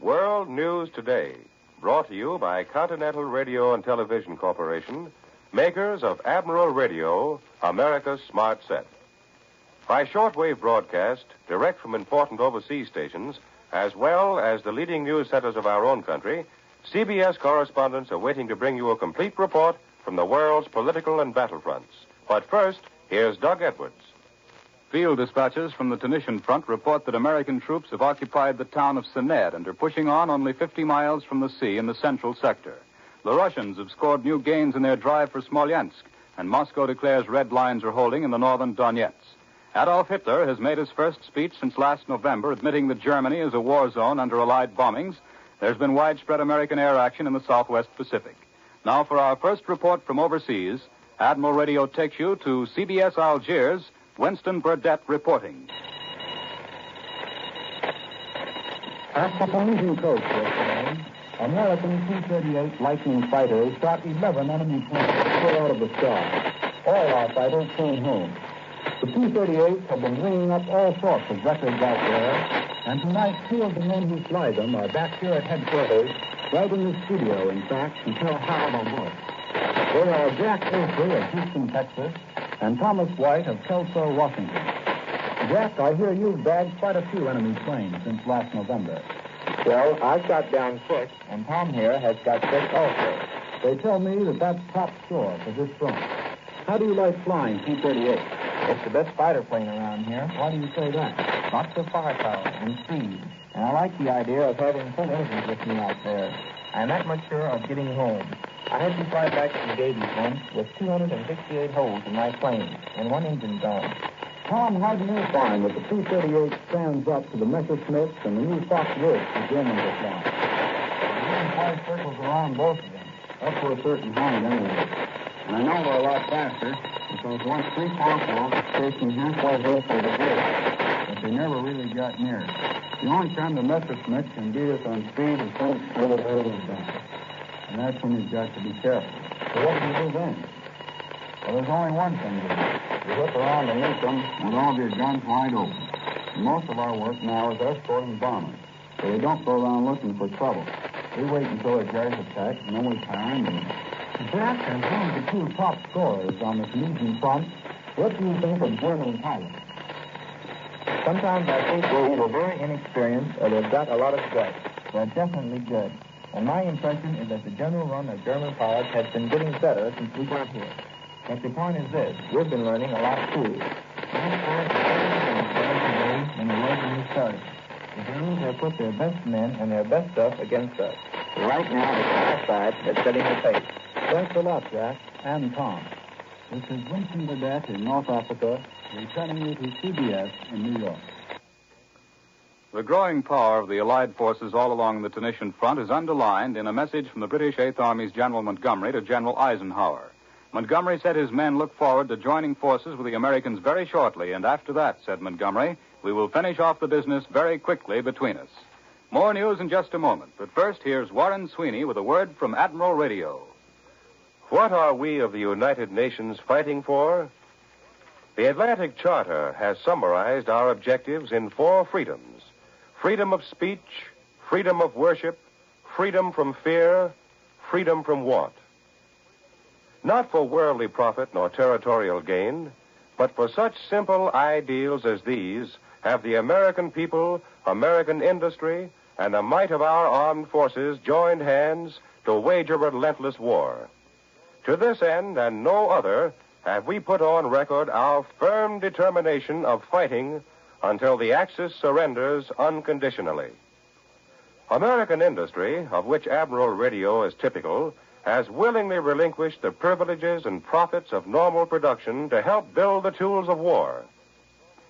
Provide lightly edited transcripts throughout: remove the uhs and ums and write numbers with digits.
World News Today, brought to you by Continental Radio and Television Corporation, makers of Admiral Radio, America's smart set. By shortwave broadcast, direct from important overseas stations, as well as the leading news centers of our own country, CBS correspondents are waiting to bring you a complete report from the world's political and battlefronts. But first, here's Doug Edwards. Field dispatches from the Tunisian front report that American troops have occupied the town of Sened and are pushing on only 50 miles from the sea in the central sector. The Russians have scored new gains in their drive for Smolensk, and Moscow declares red lines are holding in the northern Donetsk. Adolf Hitler has made his first speech since last November, admitting that Germany is a war zone under Allied bombings. There's been widespread American air action in the Southwest Pacific. Now for our first report from overseas, Admiral Radio takes you to CBS Algiers, Winston Burdett reporting. Off the Tunisian coast yesterday, American T-38 Lightning fighters shot 11 enemy planes straight out of the sky. All our fighters came home. The T-38s have been ringing up all sorts of records out there, and tonight two of the men who fly them are back here at headquarters, right in the studio, in fact, to tell how they work. They are Jack Avery of Houston, Texas, and Thomas White of Kelso, Washington. Jack, I hear you've bagged quite a few enemy planes since last November. Well, I shot down 6, and Tom here has got 6 also. They tell me that that's top score for this front. How do you like flying T-38? It's the best fighter plane around here. Why do you say that? Lots of firepower and speed. And I like the idea of having full engines with me out there. I'm that much sure of getting home. I had to fly back from Davies once with 268 holes in my plane and 1 engine gone. Tom, how do you find that the T-38 stands up to the Messerschmitts and the new Fox-Woods the Germans are flying? The green fly circles around both of them. Up to a certain height, anyway. And I know they're a lot faster, because once 3 Fox-Wolves chased me halfway here through the gate, but they never really got near. The only time the Messerschmitt can beat us on speed is when it's really down. And that's when you've got to be careful. So what do you do then? Well, there's only one thing to do. You look around and meet them with all of your guns wide open. And most of our work now is escorting bombers, so we don't go around looking for trouble. We wait until a guys attack, and then we fire and aim. Jack, and one of the 2 top scorers on the Tunisian front, what do you think of German pilots? Sometimes I think they're either very inexperienced or they've got a lot of guts. They're definitely good. And my impression is that the general run of German pilots has been getting better since we got here. But the point is this, we've been learning a lot too. When the war when we started. The Germans have put their best men and their best stuff against us. Right now, it's our side that's setting the pace. Thanks a lot, Jack, and Tom. This is Winston Burdett in North Africa, returning you to CBS in New York. The growing power of the Allied forces all along the Tunisian front is underlined in a message from the British Eighth Army's General Montgomery to General Eisenhower. Montgomery said his men look forward to joining forces with the Americans very shortly, and after that, said Montgomery, we will finish off the business very quickly between us. More news in just a moment, but first, here's Warren Sweeney with a word from Admiral Radio. What are we of the United Nations fighting for? The Atlantic Charter has summarized our objectives in 4 freedoms: freedom of speech, freedom of worship, freedom from fear, freedom from want. Not for worldly profit nor territorial gain, but for such simple ideals as these have the American people, American industry, and the might of our armed forces joined hands to wage a relentless war. To this end and no other have we put on record our firm determination of fighting until the Axis surrenders unconditionally. American industry, of which Admiral Radio is typical, has willingly relinquished the privileges and profits of normal production to help build the tools of war.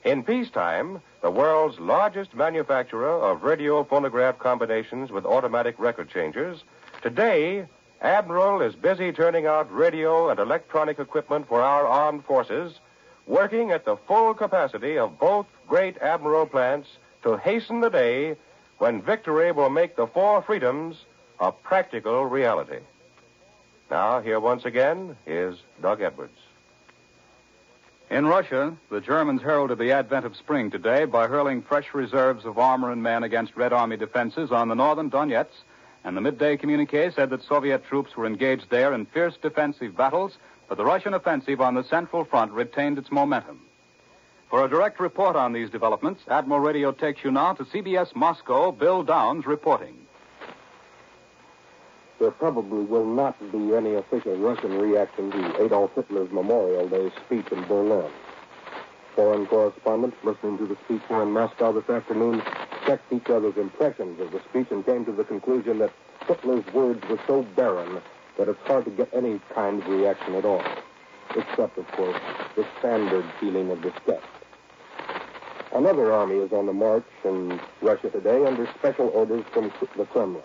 In peacetime, the world's largest manufacturer of radio phonograph combinations with automatic record changers, today, Admiral is busy turning out radio and electronic equipment for our armed forces, working at the full capacity of both great Admiral plants to hasten the day when victory will make the 4 freedoms a practical reality. Now, here once again is Doug Edwards. In Russia, the Germans heralded the advent of spring today by hurling fresh reserves of armor and men against Red Army defenses on the northern Donetsk, and the midday communique said that Soviet troops were engaged there in fierce defensive battles, but the Russian offensive on the Central Front retained its momentum. For a direct report on these developments, Admiral Radio takes you now to CBS Moscow. Bill Downs reporting. There probably will not be any official Russian reaction to Adolf Hitler's Memorial Day speech in Berlin. Foreign correspondents listening to the speech here in Moscow this afternoon checked each other's impressions of the speech and came to the conclusion that Hitler's words were so barren that it's hard to get any kind of reaction at all, except, of course, the standard feeling of disgust. Another army is on the march in Russia today under special orders from the Kremlin.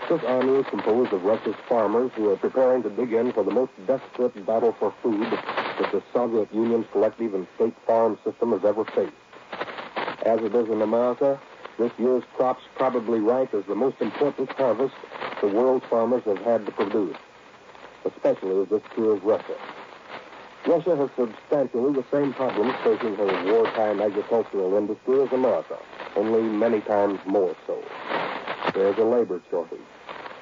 This army is composed of Russia's farmers who are preparing to dig in for the most desperate battle for food that the Soviet Union's collective and state farm system has ever faced. As it is in America, this year's crops probably rank as the most important harvest the world's farmers have had to produce, especially as this true of Russia. Russia has substantially the same problems facing her wartime agricultural industry as America, only many times more so. There's a labor shortage.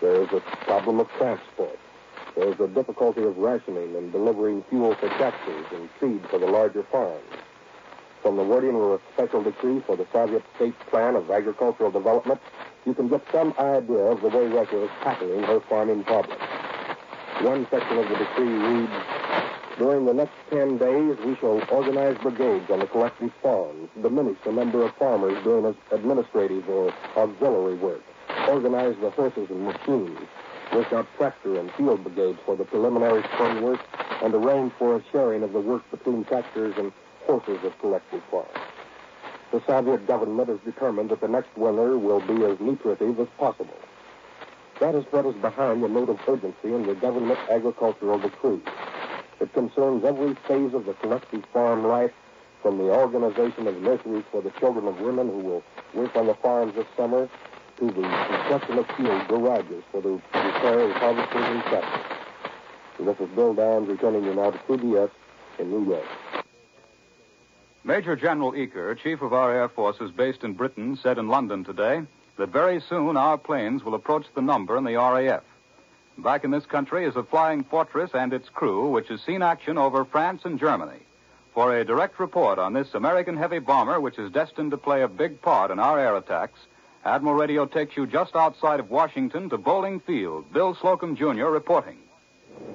There's a problem of transport. There's a difficulty of rationing and delivering fuel for tractors and seed for the larger farms. From the wording of a special decree for the Soviet state plan of agricultural development, you can get some idea of the way Russia is tackling her farming problems. One section of the decree reads, "During the next 10 days, we shall organize brigades on the collective farms, diminish the number of farmers doing administrative or auxiliary work, organize the horses and machines, work out tractor and field brigades for the preliminary spring work, and arrange for a sharing of the work between tractors and horses of collective farms. The Soviet government has determined that the next winter will be as nutritive as possible." That is what is behind the note of urgency in the government agricultural decree. It concerns every phase of the collective farm life, from the organization of nurseries for the children of women who will work on the farms this summer to the construction of field garages for the repair of harvesters and tractors. And this is Bill Downs returning you now to CBS in New York. Major General Eaker, chief of our air forces based in Britain, said in London today that very soon our planes will approach the number in the RAF. Back in this country is a flying fortress and its crew, which has seen action over France and Germany. For a direct report on this American heavy bomber, which is destined to play a big part in our air attacks, Admiral Radio takes you just outside of Washington to Bowling Field. Bill Slocum, Jr. reporting.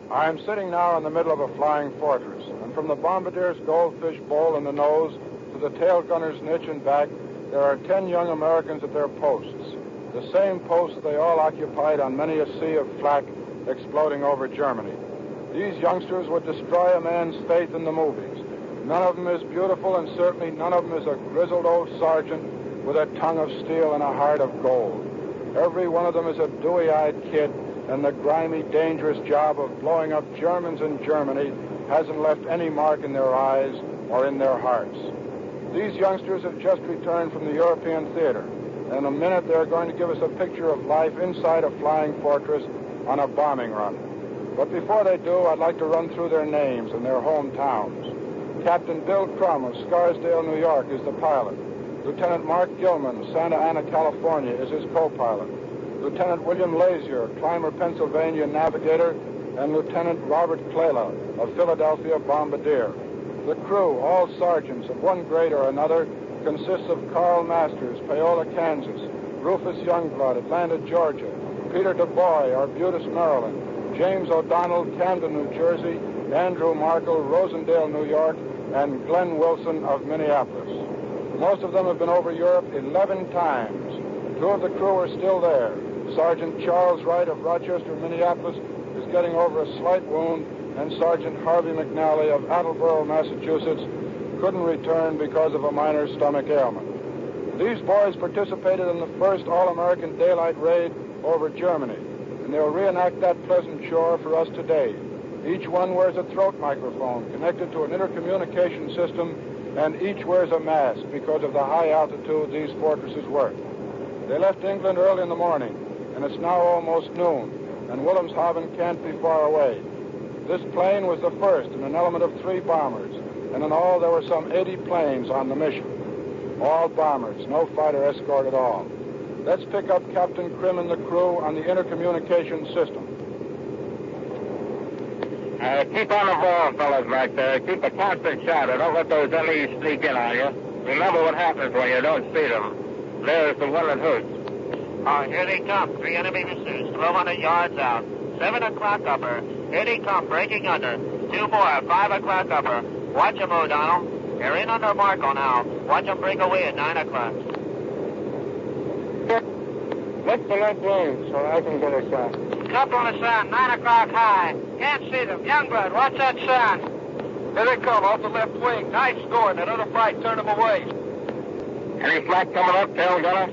I'm sitting now in the middle of a flying fortress, and from the bombardier's goldfish bowl in the nose to the tail gunner's niche and back, there are 10 young Americans at their posts, the same posts they all occupied on many a sea of flak exploding over Germany. These youngsters would destroy a man's faith in the movies. None of them is beautiful, and certainly none of them is a grizzled old sergeant with a tongue of steel and a heart of gold. Every one of them is a dewy-eyed kid, and the grimy, dangerous job of blowing up Germans in Germany hasn't left any mark in their eyes or in their hearts. These youngsters have just returned from the European theater, and in a minute they're going to give us a picture of life inside a flying fortress on a bombing run. But before they do, I'd like to run through their names and their hometowns. Captain Bill Crum of Scarsdale, New York, is the pilot. Lieutenant Mark Gilman, Santa Ana, California, is his co-pilot. Lieutenant William Lazier, Clymer, Pennsylvania, navigator, and Lieutenant Robert Clela of Philadelphia, bombardier. The crew, all sergeants of one grade or another, consists of Carl Masters, Paola, Kansas, Rufus Youngblood, Atlanta, Georgia, Peter DuBois, Arbutus, Maryland, James O'Donnell, Camden, New Jersey, Andrew Markle, Rosendale, New York, and Glenn Wilson of Minneapolis. Most of them have been over Europe 11 times. 2 of the crew are still there. Sergeant Charles Wright of Rochester, Minneapolis, is getting over a slight wound, and Sergeant Harvey McNally of Attleboro, Massachusetts, couldn't return because of a minor stomach ailment. These boys participated in the first All-American Daylight Raid over Germany, and they'll reenact that pleasant chore for us today. Each one wears a throat microphone connected to an intercommunication system, and each wears a mask because of the high altitude these fortresses work. They left England early in the morning, and it's now almost noon, and Wilhelmshaven can't be far away. This plane was the first in an element of 3 bombers, and in all there were some 80 planes on the mission. All bombers, no fighter escort at all. Let's pick up Captain Krim and the crew on the intercommunication system. Keep on the ball, fellas, back there. Keep a constant shadow. Don't let those LEs sneak in on you. Remember what happens when you don't speed them. There's the one that hurts. Here they come. 3 enemy missiles, 1,200 yards out. 7 o'clock upper. Here they come, breaking under. 2 more, 5 o'clock upper. Watch them, O'Donnell. They're in under Marco now. Watch them break away at 9 o'clock. What's the left wing so I can get a shot? Up on the sun, 9 o'clock high. Can't see them. Youngblood, watch that sun. Here they come, off the left wing. Nice score. That other fight turned them away. Any flak coming up, tail gunner?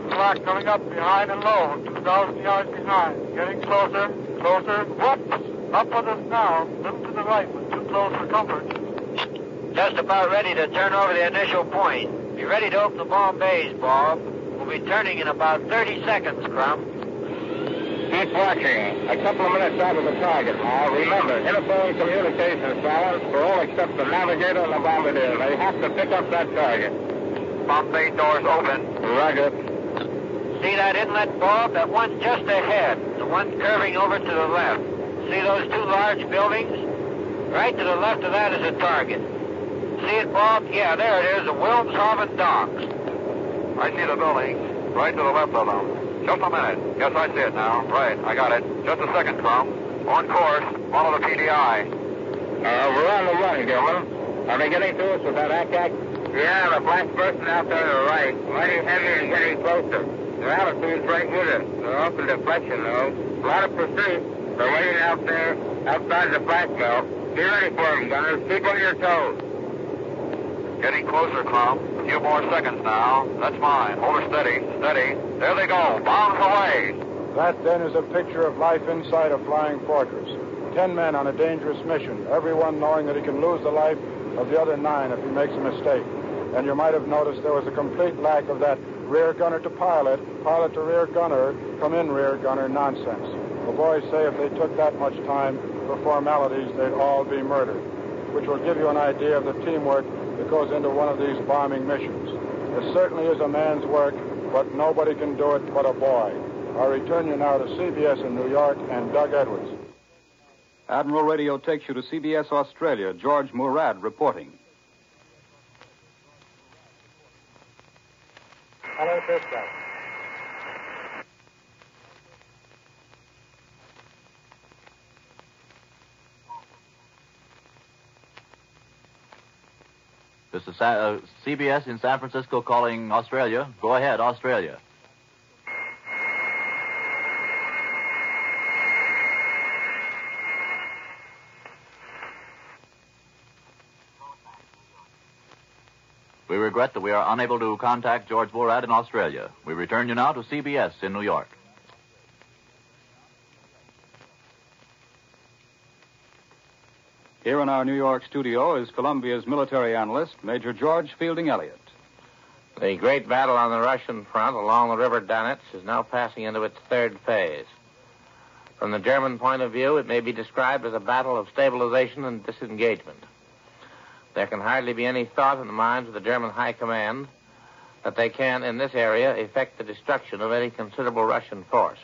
Flak coming up behind and low, 2,000 yards behind. Getting closer, closer. Whoops! Up with us now. Little to the right, but too close for comfort. Just about ready to turn over the initial point. Be ready to open the bomb bays, Bob. We'll be turning in about 30 seconds, Crumb. Keep watching. A couple of minutes out of the target now. Remember, interphone communications silence for all except the navigator and the bombardier. They have to pick up that target. Bomb bay doors open. Roger. See that inlet, Bob? That one's just ahead. The one curving over to the left. See those 2 large buildings? Right to the left of that is a target. See it, Bob? Yeah, there it is, the Wilhelmshaven docks. I see the building. Right to the left of them. Just a minute. Yes, I see it now. Right, I got it. Just a second, Crumb. On course. Follow the PDI. We're on the run, Gilman. Are they getting to us with that ack-ack? Yeah, the black person out there to the right. Mighty heavy and getting closer. Their altitude's right with us. They're off in deflection, though. A lot of pursuit. They're waiting out there, outside the flak belt. Be ready for them, gunners. Keep on your toes. Getting closer, Crumb. A few more seconds now. That's fine. Hold her steady. Steady. There they go. Bombs away. That, then, is a picture of life inside a flying fortress. 10 men on a dangerous mission, everyone knowing that he can lose the life of the other 9 if he makes a mistake. And you might have noticed there was a complete lack of that rear gunner to pilot, pilot to rear gunner, come in rear gunner nonsense. The boys say if they took that much time for formalities, they'd all be murdered, which will give you an idea of the teamwork that goes into one of these bombing missions. It certainly is a man's work, but nobody can do it but a boy. I'll return you now to CBS in New York and Doug Edwards. Admiral Radio takes you to CBS Australia. George Murad reporting. Hello, Cisco. This is CBS in San Francisco calling Australia. Go ahead, Australia. We regret that we are unable to contact George Murad in Australia. We return you now to CBS in New York. Here in our New York studio is Columbia's military analyst, Major George Fielding Elliott. The great battle on the Russian front along the River Donets is now passing into its 3rd phase. From the German point of view, it may be described as a battle of stabilization and disengagement. There can hardly be any thought in the minds of the German High Command that they can, in this area, effect the destruction of any considerable Russian force.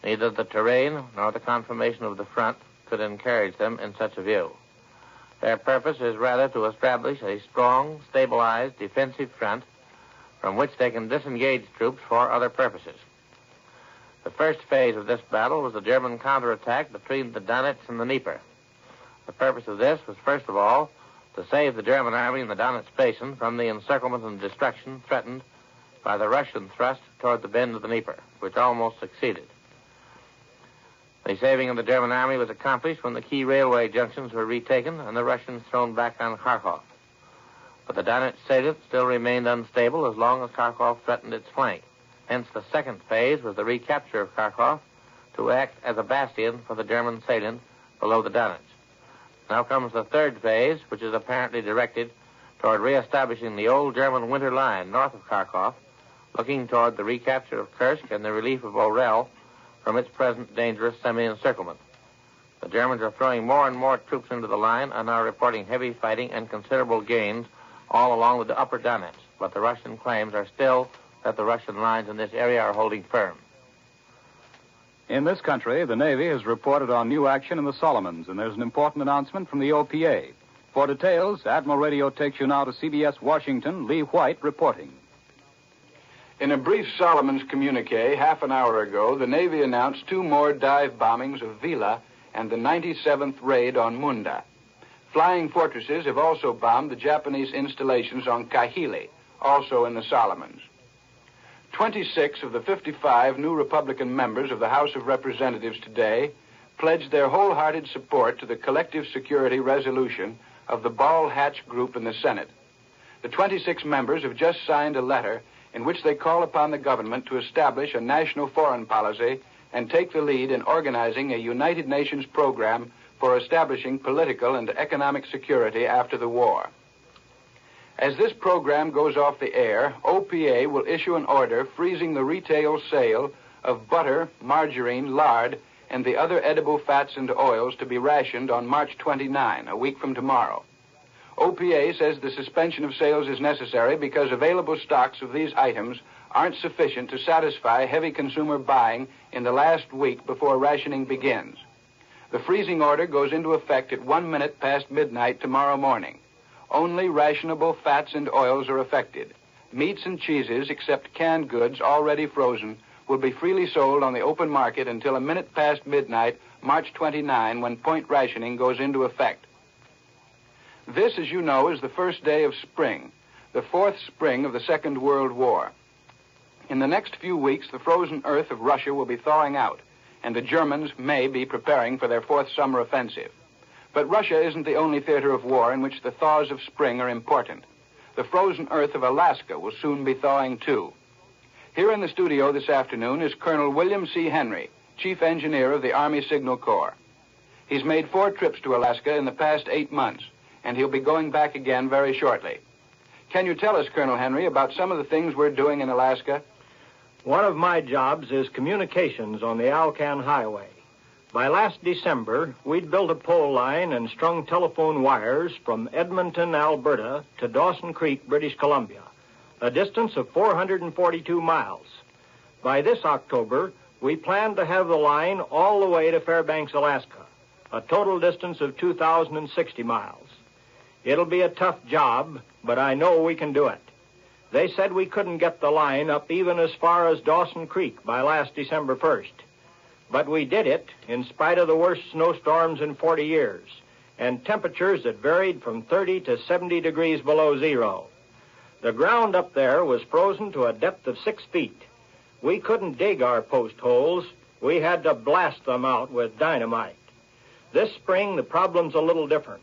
Neither the terrain nor the conformation of the front could encourage them in such a view. Their purpose is rather to establish a strong, stabilized, defensive front from which they can disengage troops for other purposes. The first phase of this battle was the German counterattack between the Donets and the Dnieper. The purpose of this was, first of all, to save the German army in the Donets Basin from the encirclement and destruction threatened by the Russian thrust toward the bend of the Dnieper, which almost succeeded. The saving of the German army was accomplished when the key railway junctions were retaken and the Russians thrown back on Kharkov. But the Donets salient still remained unstable as long as Kharkov threatened its flank. Hence, the second phase was the recapture of Kharkov to act as a bastion for the German salient below the Donets. Now comes the 3rd phase, which is apparently directed toward reestablishing the old German winter line north of Kharkov, looking toward the recapture of Kursk and the relief of Orel from its present dangerous semi-encirclement. The Germans are throwing more and more troops into the line and are reporting heavy fighting and considerable gains all along the upper Donets. But the Russian claims are still that the Russian lines in this area are holding firm. In this country, the Navy has reported on new action in the Solomons, and there's an important announcement from the OPA. For details, Admiral Radio takes you now to CBS Washington, Lee White reporting. In a brief Solomons communique half an hour ago, the Navy announced 2 more dive bombings of Vila and the 97th raid on Munda. Flying fortresses have also bombed the Japanese installations on Kahili, also in the Solomons. 26 of the 55 new Republican members of the House of Representatives today pledged their wholehearted support to the collective security resolution of the Ball Hatch Group in the Senate. The 26 members have just signed a letter in which they call upon the government to establish a national foreign policy and take the lead in organizing a United Nations program for establishing political and economic security after the war. As this program goes off the air, OPA will issue an order freezing the retail sale of butter, margarine, lard, and the other edible fats and oils to be rationed on March 29, a week from tomorrow. OPA says the suspension of sales is necessary because available stocks of these items aren't sufficient to satisfy heavy consumer buying in the last week before rationing begins. The freezing order goes into effect at 1 minute past midnight tomorrow morning. Only rationable fats and oils are affected. Meats and cheeses, except canned goods already frozen, will be freely sold on the open market until a minute past midnight, March 29, when point rationing goes into effect. This, as you know, is the first day of spring, the 4th spring of the Second World War. In the next few weeks, the frozen earth of Russia will be thawing out, and the Germans may be preparing for their 4th summer offensive. But Russia isn't the only theater of war in which the thaws of spring are important. The frozen earth of Alaska will soon be thawing, too. Here in the studio this afternoon is Colonel William C. Henry, Chief Engineer of the Army Signal Corps. He's made 4 trips to Alaska in the past 8 months, and he'll be going back again very shortly. Can you tell us, Colonel Henry, about some of the things we're doing in Alaska? One of my jobs is communications on the Alcan Highway. By last December, we'd built a pole line and strung telephone wires from Edmonton, Alberta, to Dawson Creek, British Columbia, a distance of 442 miles. By this October, we plan to have the line all the way to Fairbanks, Alaska, a total distance of 2,060 miles. It'll be a tough job, but I know we can do it. They said we couldn't get the line up even as far as Dawson Creek by last December 1st. But we did it in spite of the worst snowstorms in 40 years and temperatures that varied from 30 to 70 degrees below zero. The ground up there was frozen to a depth of 6 feet. We couldn't dig our post holes. We had to blast them out with dynamite. This spring, the problem's a little different.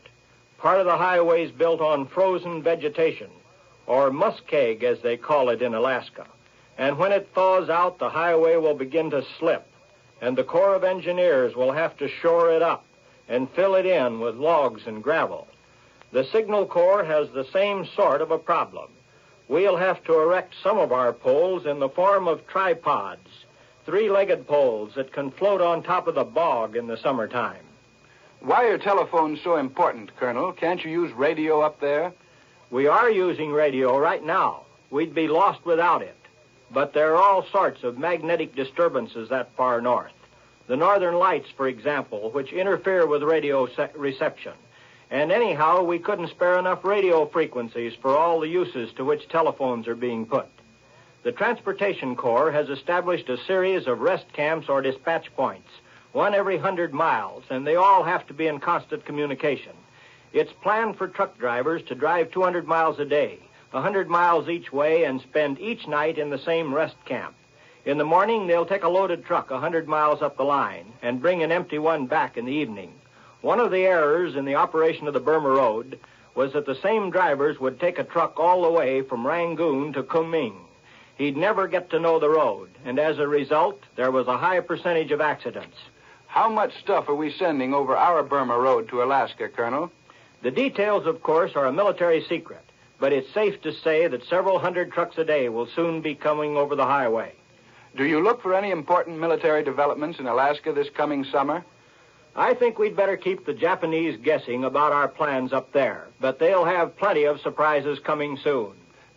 Part of the highway's built on frozen vegetation, or muskeg as they call it in Alaska. And when it thaws out, the highway will begin to slip, and the Corps of Engineers will have to shore it up and fill it in with logs and gravel. The Signal Corps has the same sort of a problem. We'll have to erect some of our poles in the form of tripods, 3-legged poles that can float on top of the bog in the summertime. Why are telephones so important, Colonel? Can't you use radio up there? We are using radio right now. We'd be lost without it. But there are all sorts of magnetic disturbances that far north. The northern lights, for example, which interfere with radio reception. And anyhow, we couldn't spare enough radio frequencies for all the uses to which telephones are being put. The Transportation Corps has established a series of rest camps or dispatch points, one every 100 miles, and they all have to be in constant communication. It's planned for truck drivers to drive 200 miles a day, 100 miles each way, and spend each night in the same rest camp. In the morning, they'll take a loaded truck 100 miles up the line and bring an empty one back in the evening. One of the errors in the operation of the Burma Road was that the same drivers would take a truck all the way from Rangoon to Kunming. He'd never get to know the road, and as a result, there was a high percentage of accidents. How much stuff are we sending over our Burma Road to Alaska, Colonel? The details, of course, are a military secret, but it's safe to say that several hundred trucks a day will soon be coming over the highway. Do you look for any important military developments in Alaska this coming summer? I think we'd better keep the Japanese guessing about our plans up there, but they'll have plenty of surprises coming soon.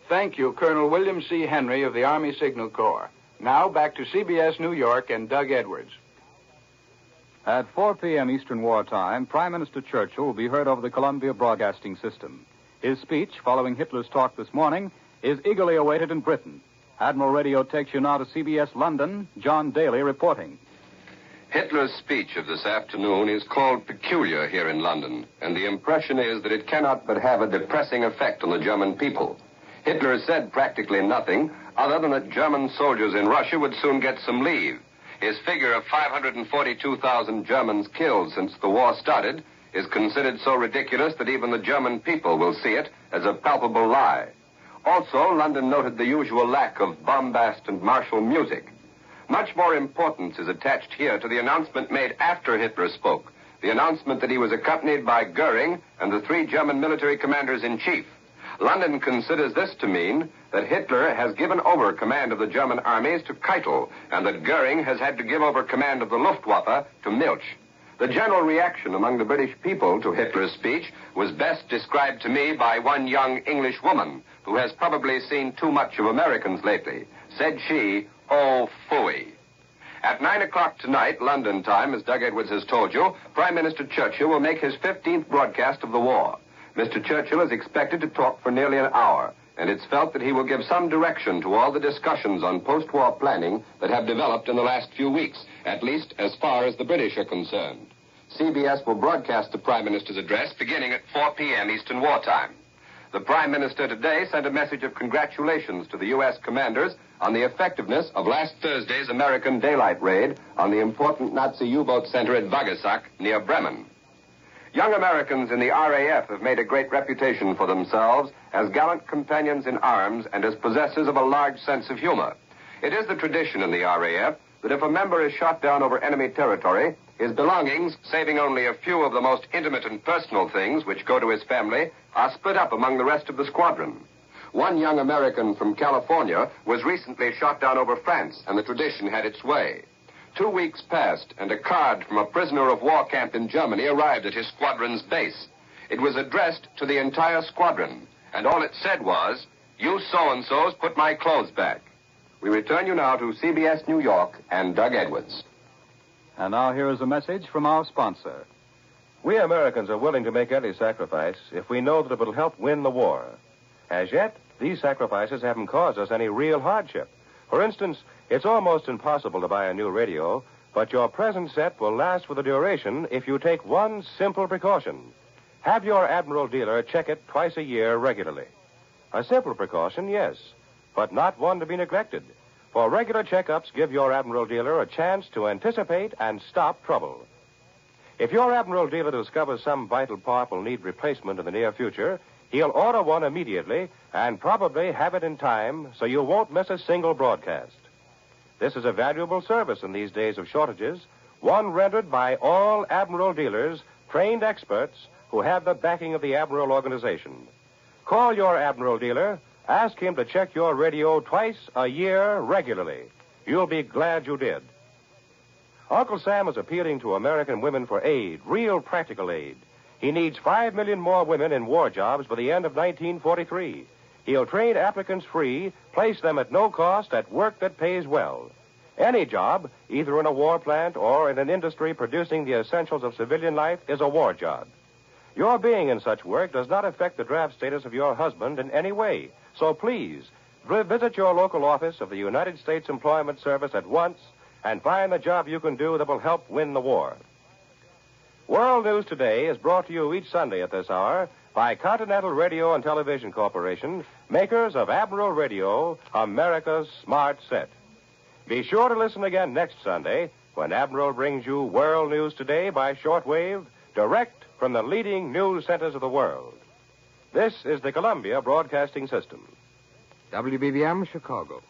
Thank you, Colonel William C. Henry of the Army Signal Corps. Now back to CBS New York and Doug Edwards. At 4 p.m. Eastern Wartime, Prime Minister Churchill will be heard over the Columbia Broadcasting System. His speech, following Hitler's talk this morning, is eagerly awaited in Britain. Admiral Radio takes you now to CBS London. John Daly reporting. Hitler's speech of this afternoon is called peculiar here in London, and the impression is that it cannot but have a depressing effect on the German people. Hitler said practically nothing other than that German soldiers in Russia would soon get some leave. His figure of 542,000 Germans killed since the war started is considered so ridiculous that even the German people will see it as a palpable lie. Also, London noted the usual lack of bombast and martial music. Much more importance is attached here to the announcement made after Hitler spoke, the announcement that he was accompanied by Goering and the 3 German military commanders-in-chief. London considers this to mean that Hitler has given over command of the German armies to Keitel, and that Goering has had to give over command of the Luftwaffe to Milch. The general reaction among the British people to Hitler's speech was best described to me by one young English woman who has probably seen too much of Americans lately. Said she, "Oh, phooey." At 9 o'clock tonight, London time, as Doug Edwards has told you, Prime Minister Churchill will make his 15th broadcast of the war. Mr. Churchill is expected to talk for nearly an hour, and it's felt that he will give some direction to all the discussions on post-war planning that have developed in the last few weeks, at least as far as the British are concerned. CBS will broadcast the Prime Minister's address beginning at 4 p.m. Eastern Wartime. The Prime Minister today sent a message of congratulations to the U.S. commanders on the effectiveness of last Thursday's American daylight raid on the important Nazi U-boat center at Wagesack near Bremen. Young Americans in the RAF have made a great reputation for themselves as gallant companions in arms and as possessors of a large sense of humor. It is the tradition in the RAF that if a member is shot down over enemy territory, his belongings, saving only a few of the most intimate and personal things which go to his family, are split up among the rest of the squadron. One young American from California was recently shot down over France, and the tradition had its way. 2 weeks passed, and a card from a prisoner of war camp in Germany arrived at his squadron's base. It was addressed to the entire squadron, and all it said was, "You so-and-sos put my clothes back." We return you now to CBS New York and Doug Edwards. And now here is a message from our sponsor. We Americans are willing to make any sacrifice if we know that it will help win the war. As yet, these sacrifices haven't caused us any real hardship. For instance, it's almost impossible to buy a new radio, but your present set will last for the duration if you take one simple precaution. Have your Admiral dealer check it twice a year regularly. A simple precaution, yes, but not one to be neglected. For regular checkups give your Admiral dealer a chance to anticipate and stop trouble. If your Admiral dealer discovers some vital part will need replacement in the near future, he'll order one immediately and probably have it in time so you won't miss a single broadcast. This is a valuable service in these days of shortages, one rendered by all Admiral dealers, trained experts who have the backing of the Admiral organization. Call your Admiral dealer. Ask him to check your radio twice a year regularly. You'll be glad you did. Uncle Sam is appealing to American women for aid, real practical aid. He needs 5 million more women in war jobs by the end of 1943. He'll train applicants free, place them at no cost at work that pays well. Any job, either in a war plant or in an industry producing the essentials of civilian life, is a war job. Your being in such work does not affect the draft status of your husband in any way. So please, visit your local office of the United States Employment Service at once and find the job you can do that will help win the war. World News Today is brought to you each Sunday at this hour by Continental Radio and Television Corporation, makers of Admiral Radio, America's smart set. Be sure to listen again next Sunday when Admiral brings you World News Today by shortwave, direct from the leading news centers of the world. This is the Columbia Broadcasting System. WBBM, Chicago.